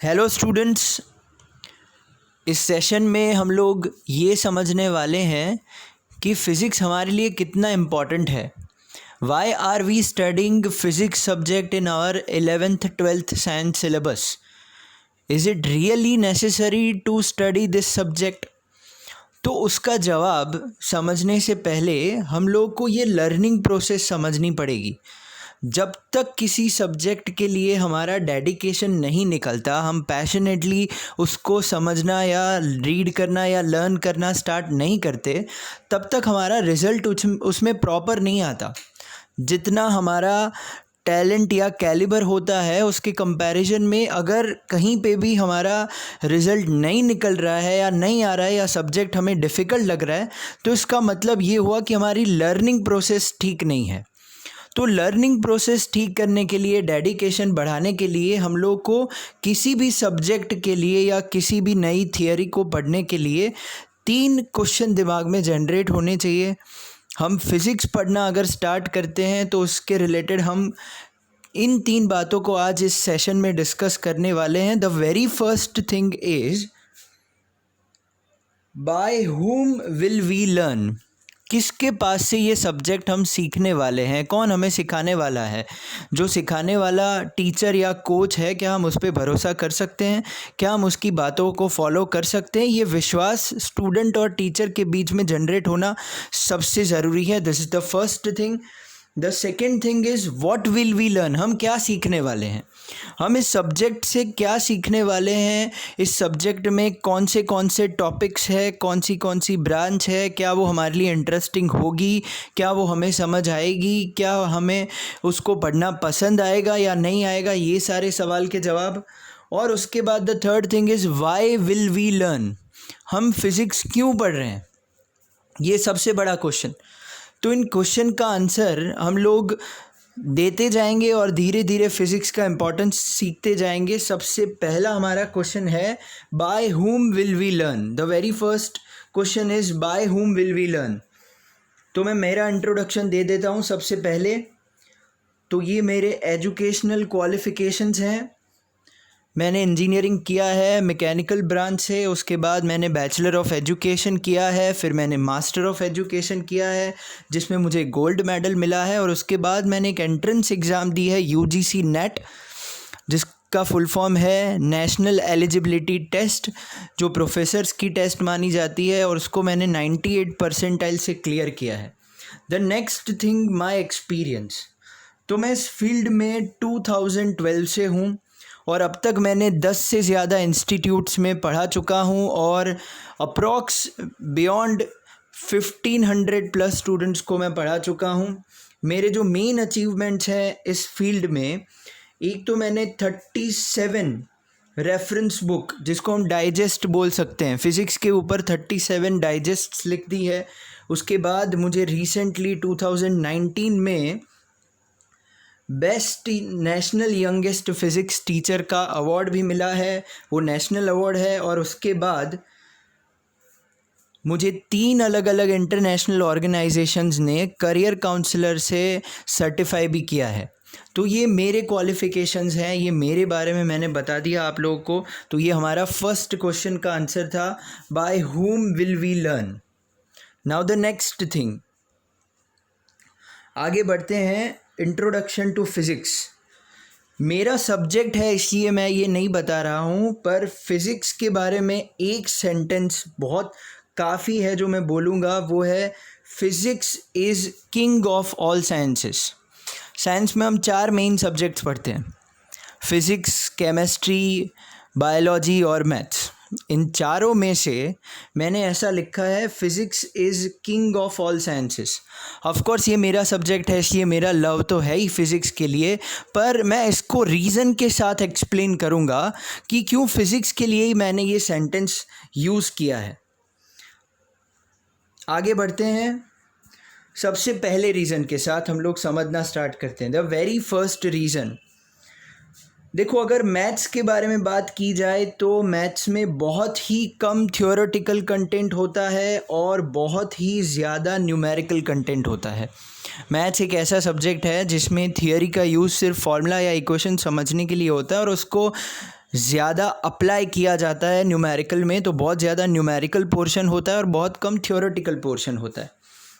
Hello students, इस session में हम लोग ये समझने वाले हैं कि फ़िज़िक्स हमारे लिए कितना इम्पॉर्टेंट है। Why are we studying physics subject in our 11th-12th science syllabus? Is it really necessary to study this subject? तो उसका जवाब समझने से पहले हम लोग को ये लर्निंग प्रोसेस समझनी पड़ेगी। जब तक किसी सब्जेक्ट के लिए हमारा डेडिकेशन नहीं निकलता, हम पैशनेटली उसको समझना या रीड करना या लर्न करना स्टार्ट नहीं करते, तब तक हमारा रिज़ल्ट उसमें प्रॉपर नहीं आता। जितना हमारा टैलेंट या कैलिबर होता है उसके कंपैरिजन में अगर कहीं पे भी हमारा रिज़ल्ट नहीं निकल रहा है या नहीं आ रहा है या सब्जेक्ट हमें डिफ़िकल्ट लग रहा है, तो इसका मतलब ये हुआ कि हमारी लर्निंग प्रोसेस ठीक नहीं है। तो लर्निंग प्रोसेस ठीक करने के लिए, डेडिकेशन बढ़ाने के लिए हम लोग को किसी भी सब्जेक्ट के लिए या किसी भी नई थियरी को पढ़ने के लिए 3 क्वेश्चन दिमाग में जनरेट होने चाहिए। हम फिज़िक्स पढ़ना अगर स्टार्ट करते हैं तो उसके रिलेटेड हम इन 3 बातों को आज इस सेशन में डिस्कस करने वाले हैं। The very first thing is, by whom will we learn? किसके पास से ये सब्जेक्ट हम सीखने वाले हैं? कौन हमें सिखाने वाला है? जो सिखाने वाला टीचर या कोच है, क्या हम उस पर भरोसा कर सकते हैं? क्या हम उसकी बातों को फॉलो कर सकते हैं? ये विश्वास स्टूडेंट और टीचर के बीच में जनरेट होना सबसे ज़रूरी है। This is the first thing. The second thing is, what will we learn? हम क्या सीखने वाले हैं? हम इस सब्जेक्ट से क्या सीखने वाले हैं? इस सब्जेक्ट में कौन से टॉपिक्स है, कौन सी ब्रांच है? क्या वो हमारे लिए इंटरेस्टिंग होगी? क्या वो हमें समझ आएगी? क्या हमें उसको पढ़ना पसंद आएगा या नहीं आएगा? ये सारे सवाल के जवाब। और उसके बाद the third thing is, why will we learn? हम फिज़िक्स क्यों पढ़ रहे हैं? ये सबसे बड़ा क्वेश्चन। तो इन क्वेश्चन का आंसर हम लोग देते जाएंगे और धीरे धीरे फिज़िक्स का इम्पोर्टेंस सीखते जाएंगे। सबसे पहला हमारा क्वेश्चन है, by whom will we learn? The very first question is, by whom will we learn? तो मैं मेरा इंट्रोडक्शन दे देता हूँ सबसे पहले। तो ये मेरे एजुकेशनल क्वालिफ़िकेशंस हैं। मैंने इंजीनियरिंग किया है मैकेनिकल ब्रांच से, उसके बाद मैंने बैचलर ऑफ एजुकेशन किया है, फिर मैंने मास्टर ऑफ एजुकेशन किया है जिसमें मुझे गोल्ड मेडल मिला है, और उसके बाद मैंने एक एंट्रेंस एग्ज़ाम दी है यूजीसी नेट, जिसका फुल फॉर्म है नेशनल एलिजिबिलिटी टेस्ट, जो प्रोफेसर्स की टेस्ट मानी जाती है, और उसको मैंने 98 परसेंटाइल से क्लियर किया है। The next thing, my experience. तो मैं इस फील्ड में 2012 से हूँ और अब तक मैंने 10 से ज़्यादा इंस्टीट्यूट्स में पढ़ा चुका हूँ और अप्रॉक्स बियॉन्ड 1500 प्लस स्टूडेंट्स को मैं पढ़ा चुका हूँ। मेरे जो मेन अचीवमेंट्स हैं इस फील्ड में, एक तो मैंने 37 रेफरेंस बुक, जिसको हम डाइजेस्ट बोल सकते हैं, फ़िज़िक्स के ऊपर 37 डाइजेस्ट्स लिख दी है। उसके बाद मुझे रिसेंटली 2019 में best national youngest physics teacher का अवार्ड भी मिला है, वो नेशनल अवार्ड है। और उसके बाद मुझे 3 अलग अलग इंटरनेशनल ऑर्गेनाइजेशंस ने करियर काउंसलर से सर्टिफाई भी किया है। तो ये मेरे क्वालिफ़िकेशंस हैं, ये मेरे बारे में मैंने बता दिया आप लोगों को। तो ये हमारा फर्स्ट क्वेश्चन का आंसर था, by whom will we learn? Now the next thing, आगे बढ़ते हैं। इंट्रोडक्शन टू फिज़िक्स मेरा सब्जेक्ट है, इसलिए मैं ये नहीं बता रहा हूँ, पर फिज़िक्स के बारे में एक सेंटेंस बहुत काफ़ी है जो मैं बोलूँगा, वो है, physics is king of all sciences. Science में हम 4 मेन सब्जेक्ट्स पढ़ते हैं, फिज़िक्स, केमिस्ट्री, बायोलॉजी और मैथ्स। इन चारों में से मैंने ऐसा लिखा है, physics is king of all sciences. Of course ये मेरा सब्जेक्ट है, इसलिए मेरा लव तो है ही फिज़िक्स के लिए, पर मैं इसको रीज़न के साथ एक्सप्लेन करूँगा कि क्यों फिज़िक्स के लिए ही मैंने ये सेंटेंस यूज़ किया है। आगे बढ़ते हैं। सबसे पहले रीज़न के साथ हम लोग समझना स्टार्ट करते हैं। द वेरी फर्स्ट रीज़न, देखो, अगर मैथ्स के बारे में बात की जाए तो मैथ्स में बहुत ही कम थ्योरेटिकल कंटेंट होता है और बहुत ही ज़्यादा न्यूमेरिकल कंटेंट होता है। मैथ्स एक ऐसा सब्जेक्ट है जिसमें थियरी का यूज़ सिर्फ फार्मूला या इक्वेशन समझने के लिए होता है और उसको ज़्यादा अप्लाई किया जाता है न्यूमेरिकल में, तो बहुत ज़्यादा न्यूमेरिकल पोर्शन होता है और बहुत कम थ्योरेटिकल पोर्शन होता है।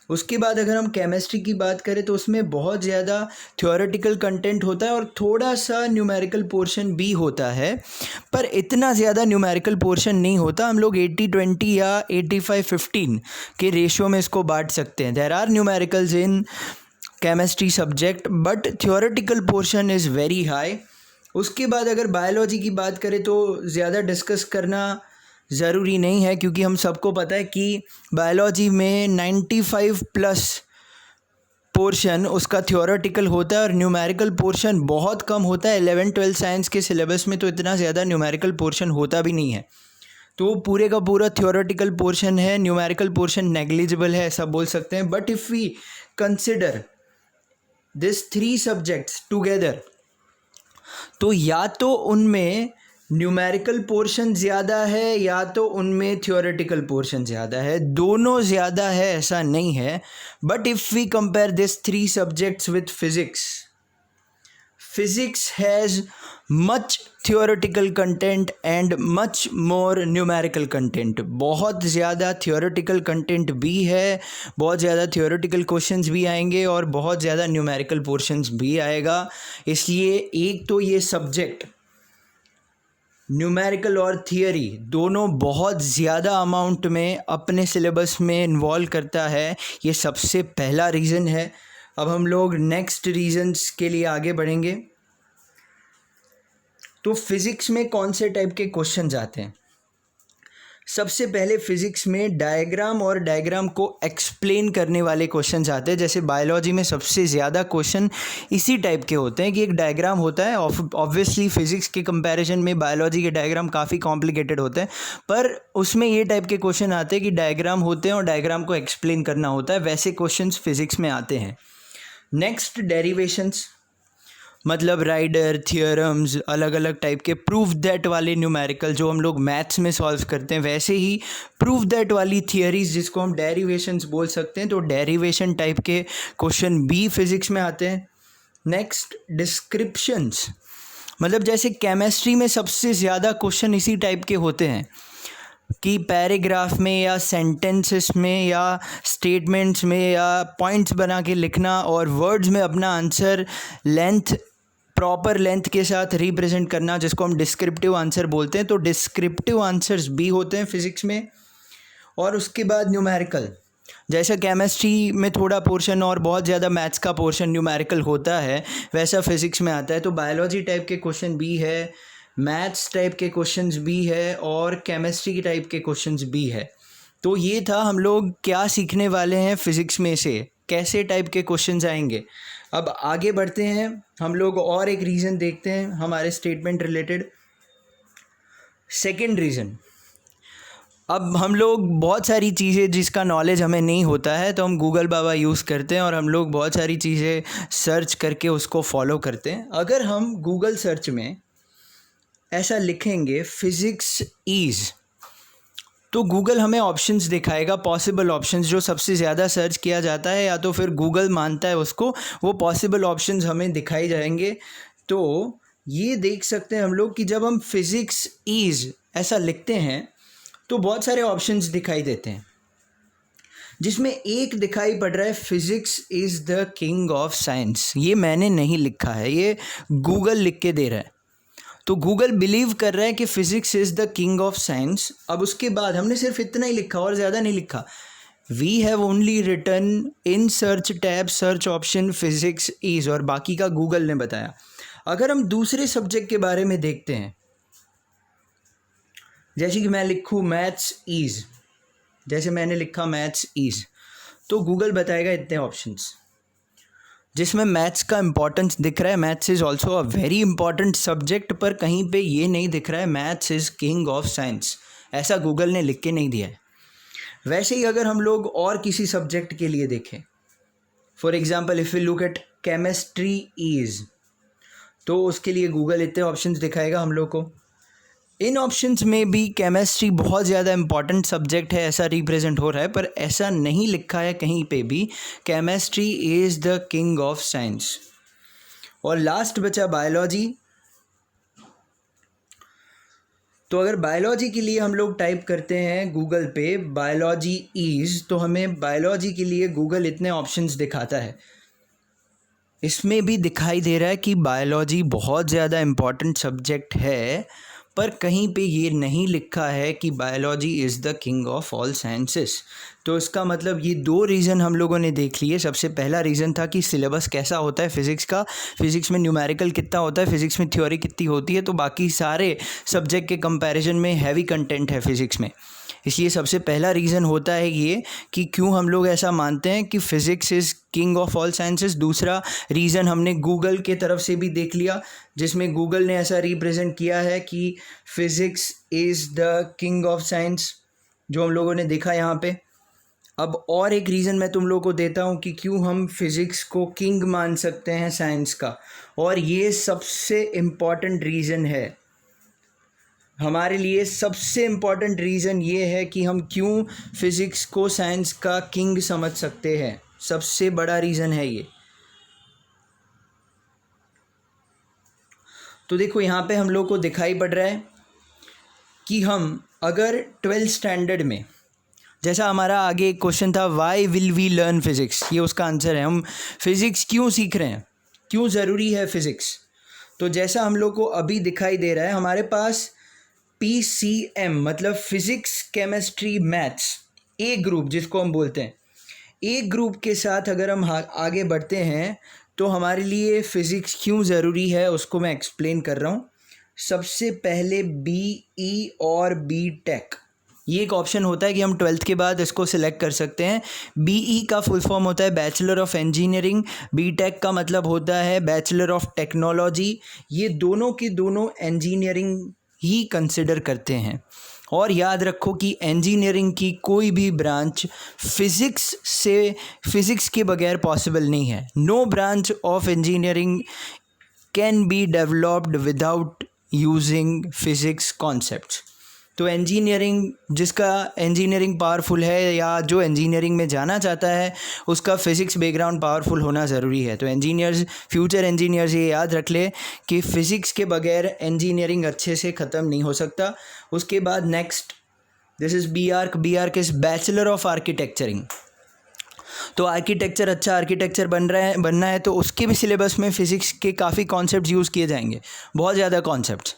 उसके बाद अगर हम केमिस्ट्री की बात करें तो उसमें बहुत ज़्यादा थ्योरेटिकल कंटेंट होता है और थोड़ा सा न्यूमेरिकल पोर्शन भी होता है, पर इतना ज़्यादा न्यूमेरिकल पोर्शन नहीं होता। हम लोग 80-20 या 85-15 के रेशियो में इसको बांट सकते हैं। There are numericals in chemistry subject but theoretical portion is very high. उसके बाद अगर बायोलॉजी की बात करें तो ज़्यादा डिस्कस करना ज़रूरी नहीं है, क्योंकि हम सबको पता है कि बायोलॉजी में 95+ पोर्शन उसका थ्योरेटिकल होता है और न्यूमेरिकल पोर्शन बहुत कम होता है। 11-12 साइंस के सिलेबस में तो इतना ज़्यादा न्यूमेरिकल पोर्शन होता भी नहीं है, तो पूरे का पूरा थ्योरेटिकल पोर्शन है, न्यूमेरिकल पोर्शन नेग्लिजिबल है ऐसा बोल सकते हैं। But if we consider this 3 subjects together, तो या तो उनमें न्यूमेरिकल पोर्शन ज़्यादा है या तो उनमें थ्योरेटिकल पोर्शन ज़्यादा है, दोनों ज़्यादा है ऐसा नहीं है। But if we compare this 3 subjects with physics has much theoretical content and much more numerical content. बहुत ज़्यादा थियोरेटिकल कंटेंट भी है, बहुत ज़्यादा थियोरेटिकल क्वेश्चंस भी आएंगे और बहुत ज़्यादा न्यूमेरिकल पोर्शंस भी आएगा। इसलिए एक तो ये सब्जेक्ट न्यूमेरिकल और थियरी दोनों बहुत ज़्यादा अमाउंट में अपने सिलेबस में इन्वॉल्व करता है, ये सबसे पहला रीज़न है। अब हम लोग नेक्स्ट रीजंस के लिए आगे बढ़ेंगे। तो फिज़िक्स में कौन से टाइप के क्वेश्चन आते हैं? सबसे पहले फिज़िक्स में डायग्राम और डायग्राम को एक्सप्लेन करने वाले क्वेश्चन आते हैं। जैसे बायोलॉजी में सबसे ज़्यादा क्वेश्चन इसी टाइप के होते हैं कि एक डायग्राम होता है। ऑब्वियसली फिज़िक्स के कंपैरिजन में बायोलॉजी के डायग्राम काफ़ी कॉम्प्लिकेटेड होते हैं, पर उसमें ये टाइप के क्वेश्चन आते हैं कि डायग्राम होते हैं और डायग्राम को एक्सप्लेन करना होता है। वैसे क्वेश्चन फिज़िक्स में आते हैं। नेक्स्ट डेरिवेशंस, मतलब राइडर थियोरम्स, अलग अलग टाइप के प्रूफ दैट वाले न्यूमेरिकल जो हम लोग मैथ्स में सॉल्व करते हैं, वैसे ही प्रूफ दैट वाली थियरीज जिसको हम डेरिवेशंस बोल सकते हैं, तो डेरिवेशन टाइप के क्वेश्चन भी फिज़िक्स में आते हैं। नेक्स्ट डिस्क्रिप्शंस, मतलब जैसे केमिस्ट्री में सबसे ज़्यादा क्वेश्चन इसी टाइप के होते हैं कि पैराग्राफ में या सेंटेंसेस में या स्टेटमेंट्स में या पॉइंट्स बना के लिखना और वर्ड्स में अपना आंसर प्रॉपर लेंथ के साथ रिप्रेजेंट करना, जिसको हम डिस्क्रिप्टिव आंसर बोलते हैं। तो डिस्क्रिप्टिव आंसर्स भी होते हैं फिज़िक्स में। और उसके बाद न्यूमेरिकल, जैसा केमिस्ट्री में थोड़ा पोर्शन और बहुत ज़्यादा मैथ्स का पोर्शन न्यूमेरिकल होता है, वैसा फिज़िक्स में आता है। तो बायोलॉजी टाइप के क्वेश्चन भी है, मैथ्स टाइप के क्वेश्चंस भी है और केमिस्ट्री की टाइप के क्वेश्चंस भी है। तो ये था हम लोग क्या सीखने वाले हैं फिज़िक्स में से, कैसे टाइप के क्वेश्चंस आएंगे। अब आगे बढ़ते हैं, हम लोग और एक रीज़न देखते हैं हमारे स्टेटमेंट रिलेटेड। सेकंड रीज़न, अब हम लोग बहुत सारी चीज़ें जिसका नॉलेज हमें नहीं होता है तो हम गूगल बाबा यूज़ करते हैं और हम लोग बहुत सारी चीज़ें सर्च करके उसको फॉलो करते हैं। अगर हम गूगल सर्च में ऐसा लिखेंगे फिज़िक्स इज़, तो गूगल हमें ऑप्शंस दिखाएगा, पॉसिबल ऑप्शंस जो सबसे ज़्यादा सर्च किया जाता है, या तो फिर गूगल मानता है उसको, वो पॉसिबल ऑप्शंस हमें दिखाई जाएंगे। तो ये देख सकते हैं हम लोग कि जब हम फिज़िक्स इज़ ऐसा लिखते हैं तो बहुत सारे ऑप्शंस दिखाई देते हैं, जिसमें एक दिखाई पड़ रहा है physics is the king of science. ये मैंने नहीं लिखा है, ये गूगल लिख के दे रहा है। तो गूगल बिलीव कर रहा है कि physics is the king of science. अब उसके बाद हमने सिर्फ इतना ही लिखा और ज़्यादा नहीं लिखा। We have only written in search tab search option physics is, और बाकी का गूगल ने बताया। अगर हम दूसरे सब्जेक्ट के बारे में देखते हैं, जैसे कि मैं लिखूँ मैथ्स इज़, जैसे मैंने लिखा मैथ्स इज़, तो गूगल बताएगा इतने ऑप्शंस जिसमें मैथ्स का इंपॉर्टेंस दिख रहा है। Maths is also a very important subject, पर कहीं पे ये नहीं दिख रहा है maths is king of science, ऐसा गूगल ने लिख के नहीं दिया है। वैसे ही अगर हम लोग और किसी सब्जेक्ट के लिए देखें, for example if you look at chemistry is, तो उसके लिए गूगल इतने ऑप्शंस दिखाएगा हम लोग को। इन ऑप्शंस में भी केमिस्ट्री बहुत ज़्यादा इंपॉर्टेंट सब्जेक्ट है ऐसा रिप्रेजेंट हो रहा है, पर ऐसा नहीं लिखा है कहीं पे भी chemistry is the king of science. और लास्ट बचा बायोलॉजी। तो अगर बायोलॉजी के लिए हम लोग टाइप करते हैं गूगल पे बायोलॉजी इज़, तो हमें बायोलॉजी के लिए गूगल इतने ऑप्शंस दिखाता है। इसमें भी दिखाई दे रहा है कि बायोलॉजी बहुत ज़्यादा इम्पॉर्टेंट सब्जेक्ट है, पर कहीं पे ये नहीं लिखा है कि biology is the king of all sciences. तो इसका मतलब ये दो रीज़न हम लोगों ने देख लिए। सबसे पहला रीज़न था कि सिलेबस कैसा होता है फ़िज़िक्स का, फ़िज़िक्स में न्यूमेरिकल कितना होता है, फ़िज़िक्स में थ्योरी कितनी होती है, तो बाकी सारे सब्जेक्ट के कंपैरिजन में हैवी कंटेंट है फ़िज़िक्स में। इसलिए सबसे पहला रीज़न होता है ये कि क्यों हम लोग ऐसा मानते हैं कि physics is king of all sciences. दूसरा रीज़न हमने गूगल के तरफ से भी देख लिया, जिसमें गूगल ने ऐसा रिप्रेजेंट किया है कि physics is the king of science, जो हम लोगों ने देखा यहाँ पे। अब और एक रीज़न मैं तुम लोगों को देता हूँ कि क्यों हम फिज़िक्स को किंग मान सकते हैं साइंस का, और ये सबसे इम्पॉर्टेंट रीज़न है हमारे लिए। सबसे इम्पॉर्टेंट रीज़न ये है कि हम क्यों फिज़िक्स को साइंस का किंग समझ सकते हैं। सबसे बड़ा रीज़न है ये। तो देखो यहाँ पे हम लोग को दिखाई पड़ रहा है कि हम अगर 12th स्टैंडर्ड में, जैसा हमारा आगे एक क्वेश्चन था why will we learn physics, ये उसका आंसर है। हम फिज़िक्स क्यों सीख रहे हैं, क्यों ज़रूरी है फिज़िक्स। तो जैसा हम लोग को अभी दिखाई दे रहा है, हमारे पास PCM मतलब फिज़िक्स केमिस्ट्री मैथ्स ए ग्रुप जिसको हम बोलते हैं, ए ग्रुप के साथ अगर हम आगे बढ़ते हैं तो हमारे लिए फ़िज़िक्स क्यों ज़रूरी है उसको मैं एक्सप्लेन कर रहा हूँ। सबसे पहले BE और BTech, ये एक ऑप्शन होता है कि हम 12th के बाद इसको सिलेक्ट कर सकते हैं। BE का फुल फॉर्म होता है बैचलर ऑफ इंजीनियरिंग, BTech का मतलब होता है बैचलर ऑफ टेक्नोलॉजी। ये दोनों के दोनों इंजीनियरिंग ही कंसिडर करते हैं। और याद रखो कि इंजीनियरिंग की कोई भी ब्रांच फिज़िक्स के बगैर पॉसिबल नहीं है। No branch of engineering can be developed without using physics concepts. तो इंजीनियरिंग, जिसका इंजीनियरिंग पावरफुल है या जो इंजीनियरिंग में जाना चाहता है, उसका फ़िज़िक्स बैकग्राउंड पावरफुल होना ज़रूरी है। तो इंजीनियर्स, फ्यूचर इंजीनियर्स ये याद रख ले कि फ़िज़िक्स के बगैर इंजीनियरिंग अच्छे से ख़त्म नहीं हो सकता। उसके बाद next, this is BArch is bachelor of आर्किटेक्चरिंग। तो आर्किटेक्चर, अच्छा आर्किटेक्चर बनना है तो उसके भी सिलेबस में फ़िज़िक्स के काफ़ी कॉन्सेप्ट यूज़ किए जाएंगे, बहुत ज़्यादा कॉन्सेप्ट्स।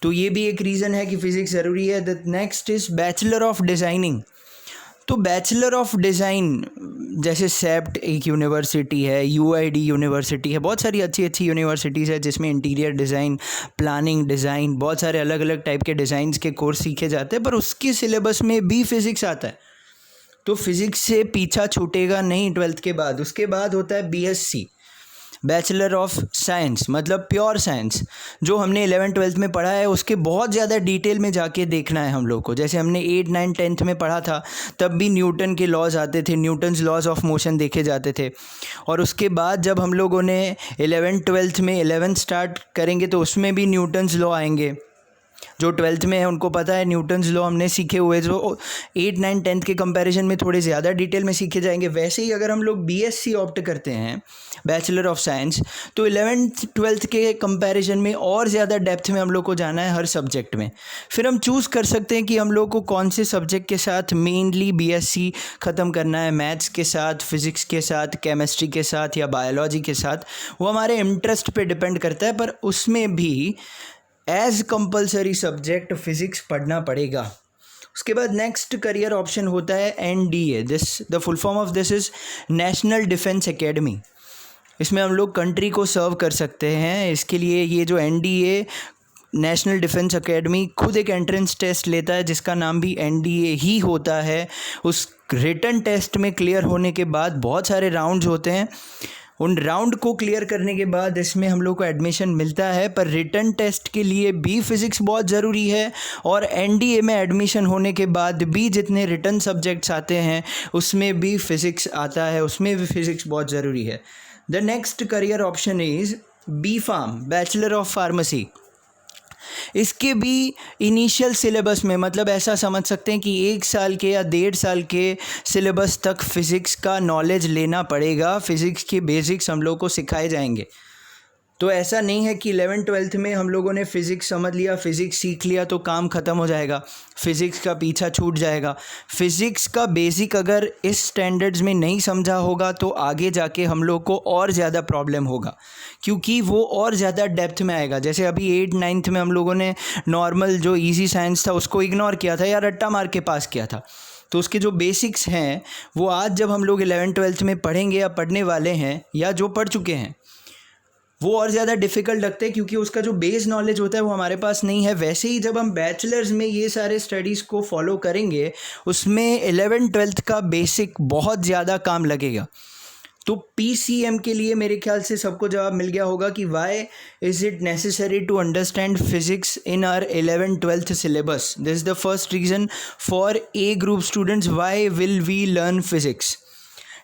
तो ये भी एक रीज़न है कि फ़िज़िक्स ज़रूरी है। The next is bachelor of designing. तो बैचलर ऑफ डिज़ाइन, जैसे सेप्ट एक यूनिवर्सिटी है, UID यूनिवर्सिटी है, बहुत सारी अच्छी अच्छी यूनिवर्सिटीज़ है जिसमें इंटीरियर डिज़ाइन, प्लानिंग डिज़ाइन, बहुत सारे अलग अलग टाइप के डिज़ाइंस के कोर्स सीखे जाते हैं, पर उसके सिलेबस में भी फ़िज़िक्स आता है। तो फिज़िक्स से पीछा छूटेगा नहीं 12th के बाद। उसके बाद होता है BSc, बैचलर ऑफ साइंस, मतलब प्योर साइंस। जो हमने 11th-12th में पढ़ा है उसके बहुत ज़्यादा डिटेल में जाके देखना है हम लोग को। जैसे हमने 8, 9, 10th में पढ़ा था, तब भी न्यूटन के लॉज आते थे, न्यूटन्स लॉज ऑफ मोशन देखे जाते थे। और उसके बाद जब हम लोगों ने 11th-12th में 11th स्टार्ट करेंगे तो उसमें भी न्यूटन्स लॉ आएंगे। जो 12th में है उनको पता है न्यूटन्स लॉ हमने सीखे हुए, जो 8, 9, 10th के कंपैरिजन में थोड़े ज़्यादा डिटेल में सीखे जाएंगे। वैसे ही अगर हम लोग BSc ऑप्ट करते हैं, बैचलर ऑफ साइंस, तो 11th-12th के कंपैरिजन में और ज़्यादा डेप्थ में हम लोग को जाना है हर सब्जेक्ट में। फिर हम चूज़ कर सकते हैं कि हम लोग को कौन से सब्जेक्ट के साथ मेनली BSc ख़त्म करना है, मैथ्स के साथ, फिज़िक्स के साथ, केमिस्ट्री के साथ या बायोलॉजी के साथ। वो हमारे इंटरेस्ट पे डिपेंड करता है, पर उसमें भी एज कंपलसरी सब्जेक्ट फ़िज़िक्स पढ़ना पड़ेगा। उसके बाद नेक्स्ट करियर ऑप्शन होता है NDA। The full form of this is national defence academy. इसमें हम लोग कंट्री को सर्व कर सकते हैं। इसके लिए ये जो NDA, नेशनल डिफेंस एकेडमी, खुद एक एंट्रेंस टेस्ट लेता है जिसका नाम भी NDA ही होता है। उस रिटन टेस्ट में क्लियर होने के बाद बहुत सारे राउंड्स होते हैं। उन राउंड को क्लियर करने के बाद इसमें हम लोग को एडमिशन मिलता है। पर रिटन टेस्ट के लिए भी फ़िज़िक्स बहुत ज़रूरी है, और NDA में एडमिशन होने के बाद भी जितने रिटन सब्जेक्ट्स आते हैं उसमें भी फ़िज़िक्स आता है, उसमें भी फ़िज़िक्स बहुत ज़रूरी है। The next career option is B.Pharm, bachelor of pharmacy. इसके भी इनिशियल सिलेबस में, मतलब ऐसा समझ सकते हैं कि 1 साल के या 1.5 साल के सिलेबस तक फ़िज़िक्स का नॉलेज लेना पड़ेगा। फ़िज़िक्स के बेसिक्स हम लोग को सिखाए जाएंगे। तो ऐसा नहीं है कि 11th-12th में हम लोगों ने फ़िज़िक्स समझ लिया, फ़िज़िक्स सीख लिया तो काम ख़त्म हो जाएगा, फ़िज़िक्स का पीछा छूट जाएगा। फ़िज़िक्स का बेसिक अगर इस स्टैंडर्ड्स में नहीं समझा होगा तो आगे जाके हम लोग को और ज़्यादा प्रॉब्लम होगा, क्योंकि वो और ज़्यादा डेप्थ में आएगा। जैसे अभी 8th-9th में हम लोगों ने नॉर्मल जो ईज़ी साइंस था उसको इग्नोर किया था या रट्टा मार के पास किया था। तो उसके जो बेसिक्स हैं वो आज जब हम लोग 11th-12th में पढ़ेंगे या पढ़ने वाले हैं या जो पढ़ चुके हैं, वो और ज़्यादा डिफ़िकल्ट लगते हैं, क्योंकि उसका जो बेस नॉलेज होता है वो हमारे पास नहीं है। वैसे ही जब हम बैचलर्स में ये सारे स्टडीज़ को फॉलो करेंगे, उसमें 11th-12th का बेसिक बहुत ज़्यादा काम लगेगा। तो PCM के लिए मेरे ख्याल से सबको जवाब मिल गया होगा कि why is it necessary to understand physics in our 11th-12th syllabus. This is the first reason for a group students why will we learn physics.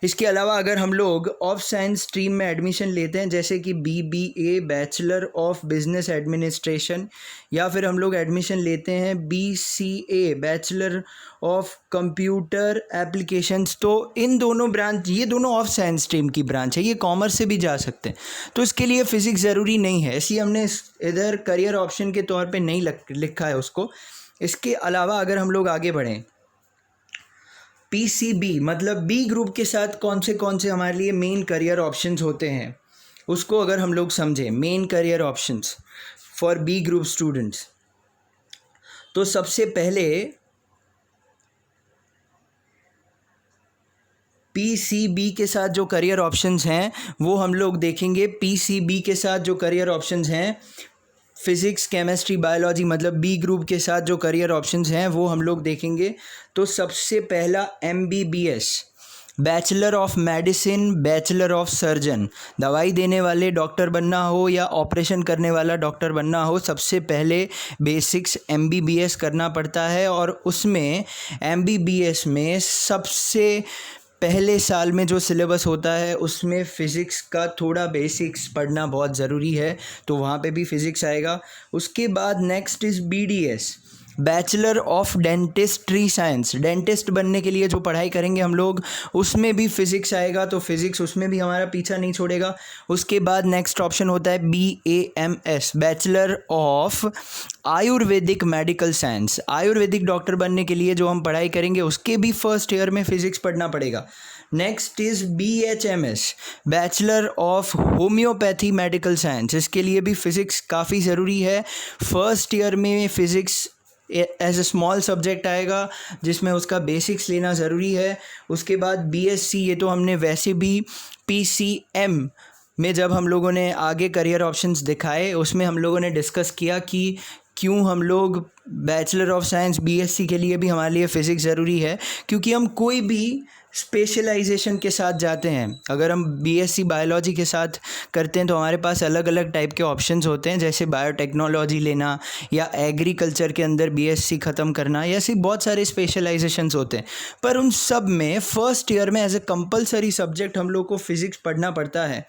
इसके अलावा अगर हम लोग ऑफ साइंस स्ट्रीम में एडमिशन लेते हैं, जैसे कि BBA bachelor of business administration, या फिर हम लोग एडमिशन लेते हैं BCA bachelor of computer applications, तो इन दोनों ब्रांच, ये दोनों ऑफ साइंस स्ट्रीम की ब्रांच है, ये कॉमर्स से भी जा सकते हैं। तो इसके लिए फ़िज़िक्स ज़रूरी नहीं है, इसलिए हमने इधर करियर ऑप्शन के तौर पे नहीं लिखा है उसको। इसके अलावा अगर हम लोग आगे बढ़ें, PCB मतलब बी ग्रुप के साथ कौन से हमारे लिए मेन करियर ऑप्शंस होते हैं, उसको अगर हम लोग समझें, main career options for B group students, तो सबसे पहले PCB के साथ जो करियर ऑप्शंस हैं वो हम लोग देखेंगे। PCB के साथ जो करियर ऑप्शंस हैं, फिज़िक्स केमिस्ट्री बायोलॉजी, मतलब बी ग्रुप के साथ जो करियर ऑप्शंस हैं वो हम लोग देखेंगे। तो सबसे पहला MBBS bachelor of medicine, bachelor of surgeon, दवाई देने वाले डॉक्टर बनना हो या ऑपरेशन करने वाला डॉक्टर बनना हो, सबसे पहले बेसिक्स MBBS करना पड़ता है। और उसमें MBBS में सबसे पहले साल में जो सिलेबस होता है उसमें फ़िज़िक्स का थोड़ा बेसिक्स पढ़ना बहुत ज़रूरी है, तो वहाँ पे भी फ़िज़िक्स आएगा। उसके बाद next is BDS bachelor of dentistry science, dentist बनने के लिए जो पढ़ाई करेंगे हम लोग उसमें भी फ़िज़िक्स आएगा, तो फ़िज़िक्स उसमें भी हमारा पीछा नहीं छोड़ेगा। उसके बाद नेक्स्ट ऑप्शन होता है BAMS bachelor of Ayurvedic medical science, Ayurvedic doctor बनने के लिए जो हम पढ़ाई करेंगे उसके भी फर्स्ट ईयर में फ़िज़िक्स पढ़ना पड़ेगा। Next is BHMS bachelor of homeopathy medical science, इसके लिए भी फ़िज़िक्स काफ़ी ज़रूरी है। फर्स्ट ईयर में physics as a small subject आएगा जिसमें उसका बेसिक्स लेना ज़रूरी है। उसके बाद BSc, ये तो हमने वैसे भी PCM में जब हम लोगों ने आगे करियर ऑप्शंस दिखाए उसमें हम लोगों ने डिस्कस किया कि क्यों हम लोग बैचलर ऑफ साइंस BSc के लिए भी हमारे लिए फ़िज़िक्स ज़रूरी है, क्योंकि हम कोई भी स्पेशलाइजेशन के साथ जाते हैं। अगर हम BSc बायोलॉजी के साथ करते हैं तो हमारे पास अलग अलग टाइप के ऑप्शंस होते हैं, जैसे बायोटेक्नोलॉजी लेना या एग्रीकल्चर के अंदर BSc ख़त्म करना, या ऐसे बहुत सारे स्पेशलाइजेशंस होते हैं। पर उन सब में फ़र्स्ट ईयर में एज ए कंपलसरी सब्जेक्ट हम लोग को फ़िज़िक्स पढ़ना पड़ता है।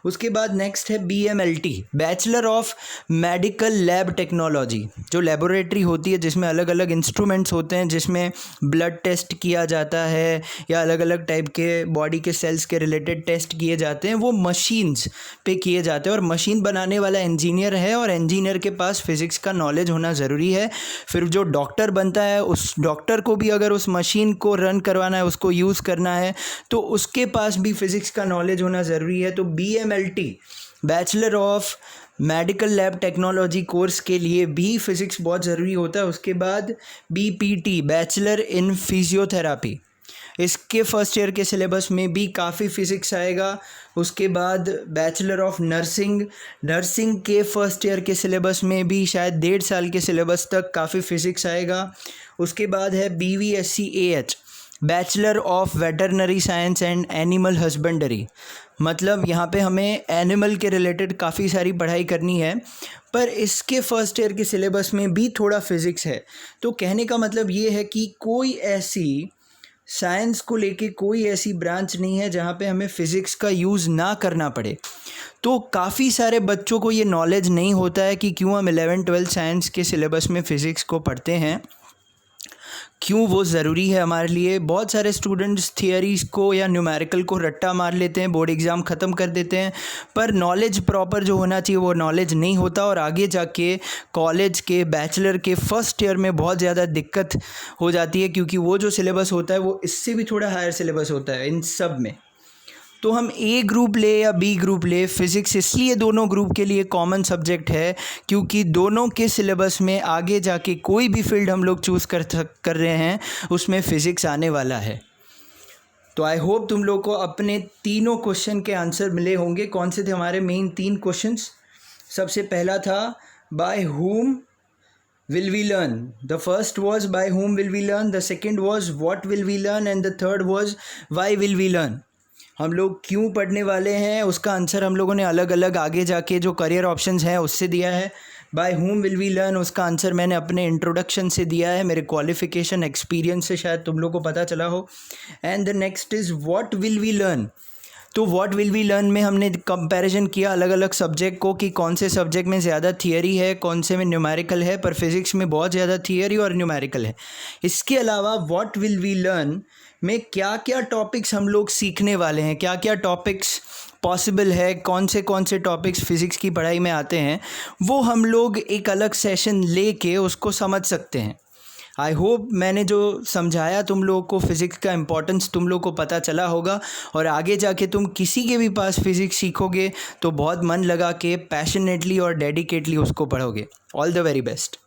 उसके बाद नेक्स्ट है BMLT bachelor of medical lab technology, जो लेबोरेटरी होती है जिसमें अलग अलग इंस्ट्रूमेंट्स होते हैं, जिसमें ब्लड टेस्ट किया जाता है या अलग अलग टाइप के बॉडी के सेल्स के रिलेटेड टेस्ट किए जाते हैं, वो मशीन्स पे किए जाते हैं। और मशीन बनाने वाला इंजीनियर है और इंजीनियर के पास फ़िज़िक्स का नॉलेज होना ज़रूरी है। फिर जो डॉक्टर बनता है उस डॉक्टर को भी अगर उस मशीन को रन करवाना है, उसको यूज़ करना है, तो उसके पास भी फ़िज़िक्स का नॉलेज होना ज़रूरी है। तो BMLT bachelor of medical lab technology course के लिए भी फ़िज़िक्स बहुत ज़रूरी होता है। उसके बाद BPT बैचलर इन फिजियोथेरापी, इसके फर्स्ट ईयर के सिलेबस में भी काफ़ी फ़िज़िक्स आएगा। उसके बाद बैचलर ऑफ नर्सिंग, नर्सिंग के फर्स्ट ईयर के सिलेबस में भी शायद 1.5 साल के सिलेबस तक काफ़ी फ़िज़िक्स आएगा। उसके बाद है BVSC-AH bachelor of veterinary science and animal husbandry, मतलब यहाँ पे हमें एनिमल के रिलेटेड काफ़ी सारी पढ़ाई करनी है, पर इसके फर्स्ट ईयर के सिलेबस में भी थोड़ा फ़िज़िक्स है। तो कहने का मतलब ये है कि कोई ऐसी साइंस को लेके कोई ऐसी ब्रांच नहीं है जहाँ पे हमें फ़िज़िक्स का यूज़ ना करना पड़े। तो काफ़ी सारे बच्चों को ये नॉलेज नहीं होता है कि क्यों हम 11th-12th साइंस के सिलेबस में फ़िज़िक्स को पढ़ते हैं। क्यों वो ज़रूरी है हमारे लिए। बहुत सारे स्टूडेंट्स थियरीज़ को या न्यूमेरिकल को रट्टा मार लेते हैं, बोर्ड एग्ज़ाम ख़त्म कर देते हैं, पर नॉलेज प्रॉपर जो होना चाहिए वो नॉलेज नहीं होता, और आगे जाके कॉलेज के बैचलर के फर्स्ट ईयर में बहुत ज़्यादा दिक्कत हो जाती है, क्योंकि वो जो सिलेबस होता है वो इससे भी थोड़ा हायर सिलेबस होता है इन सब में। तो हम ए ग्रुप ले या बी ग्रुप ले, फ़िज़िक्स इसलिए दोनों ग्रुप के लिए कॉमन सब्जेक्ट है क्योंकि दोनों के सिलेबस में आगे जाके कोई भी फील्ड हम लोग चूज़ कर रहे हैं उसमें फ़िज़िक्स आने वाला है। तो आई होप तुम लोग को अपने तीनों क्वेश्चन के आंसर मिले होंगे। कौन से थे हमारे मेन 3 क्वेश्चंस? सबसे पहला था bye whom will we learn. The first was by whom will we learn, the second was what will we learn, and the third was why will we learn. हम लोग क्यों पढ़ने वाले हैं उसका आंसर हम लोगों ने अलग अलग आगे जाके जो करियर ऑप्शंस हैं उससे दिया है। By whom will we learn उसका आंसर मैंने अपने इंट्रोडक्शन से दिया है, मेरे क्वालिफ़िकेशन एक्सपीरियंस से शायद तुम लोग को पता चला हो। And the next is what will we learn. तो व्हाट विल वी लर्न में हमने कंपैरिजन किया अलग अलग सब्जेक्ट को कि कौन से सब्जेक्ट में ज़्यादा थियरी है, कौन से में न्यूमेरिकल है, पर फिज़िक्स में बहुत ज़्यादा थियरी और न्यूमेरिकल है। इसके अलावा व्हाट विल वी लर्न में क्या क्या टॉपिक्स हम लोग सीखने वाले हैं, क्या क्या टॉपिक्स पॉसिबल है, कौन से टॉपिक्स फ़िज़िक्स की पढ़ाई में आते हैं, वो हम लोग एक अलग सेशन लेके उसको समझ सकते हैं। आई होप मैंने जो समझाया तुम लोगों को फ़िज़िक्स का इम्पोर्टेंस तुम लोग को पता चला होगा, और आगे जाके तुम किसी के भी पास फ़िज़िक्स सीखोगे तो बहुत मन लगा के पैशनेटली और डेडिकेटली उसको पढ़ोगे। All the very best.